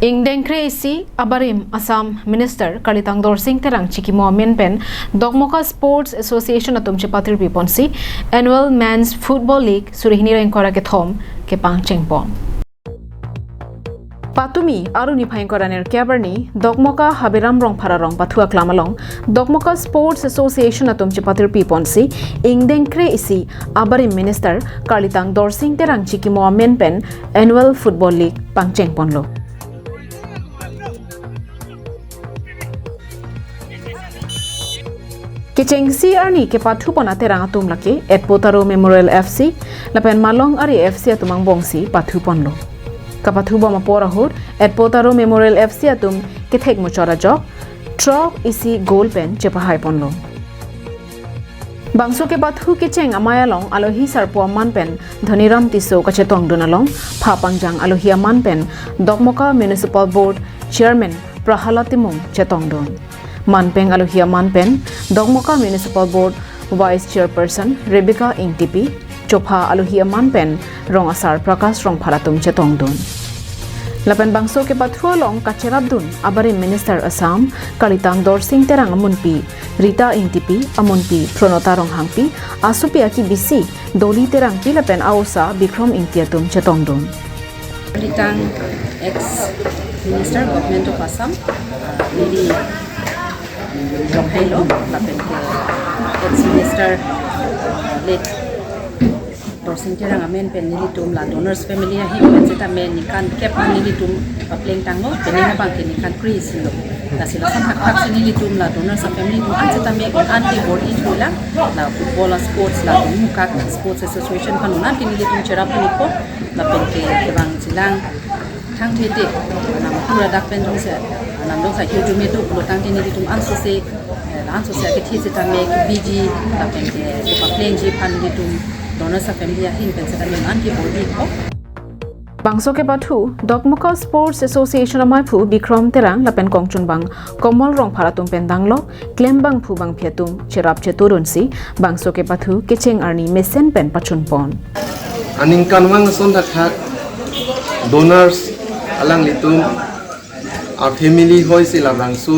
Ingdeng Crazy Abarim Assam Minister Dorsing Terang chikimo pen Dogmoka Sports Association atum chepatir piponsi Annual Men's Football League surihini rengkora ke thom Kepangcheng pon Patumi aruni phaingkoraner kebarni Dogmoka Habiram rong phara rong pathua klamalong Dogmoka Sports Association atum chepatir piponsi Ingdeng Crazy Abarim Minister Dorsing Terang chikimo pen Annual Football League Pangcheng ponlo Kechengsi arni ke pathu pona terang atum lake at Potaro Memorial FC lapen malong ari FC atumang bongsi pathu ponlo kapathu boma porahur at Potaro Memorial FC atum kethek muchora jok trop isi goal pen chepahai ponlo bangso ke pathu kecheng amayalong alohi sarpo man pen dhoniram tiso kachetong donalong phapangjang alohi man pen Dogmoka Municipal Board Chairman Prahalatimung chetong don Manpeng Alohia Manpen, Dogmoka Municipal Board Vice Chairperson Rebecca Ingtipi, Chopha Alohia Manpen, Rong Asar Prakash Rong Pharatum Chetongdun. Lapan bangso ke pathualong Kacherabdun, Abarim Minister Assam, Dorsing Terang Amunpi, Rita Ingtipi, Amunpi, Pronota Rong Hangpi, Asupi Aki Bisi, Doli Terang Lapen Ausa, Bikrom Ingtiatum Chetongdun. Terang ex-Minister Government of Assam, Lady Hello, ex-Minister late Dorsing Terang amen pen nilitum la donors family hi pen seta men nikan kep nilitum pleng tango penina bang nikan crease lo la sila san hak nilitum la donors family tu an seta me anti board ithula la football sports la muka sports association panunan nilitum cherap nipo la pen ke bang silang thang thete na matura dak pen jong se nam dong sa hiu jume tu lotang tin nilitum an so se an so se ke thi seta me bg la pen ke pleng ji pan nilitum donors family hin pen seta me anti board ko Bangso ke pathu Dogmoka Sports Association amai phu Bikrom Terang lapen kongchun bang komol rong pharatum pendanglo claim bang phu bang phiatum cherap cheturunsi bangso ke pathu kecheng arni mesen pen pachun pon aning kanwang son thak donors alang litum our family hoi sila bangsu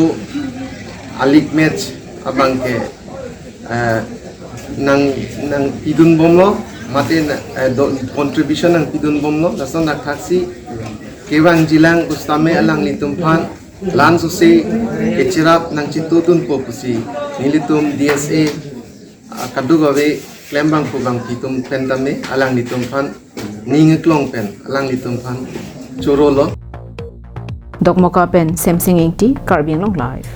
alik match abang ke nang idun bomlo matin contribution ng pidun bomlo nason nakhaksi kewang jilang ustame alang litum phan lan susi kechirap nang chitutun popusi nilitum DSA kadugawe klembang pubang pitum pentame alang litum phan ningeklong pen alang litum phan churolo Dogmoka pen Samsung 80 Carbying Long Live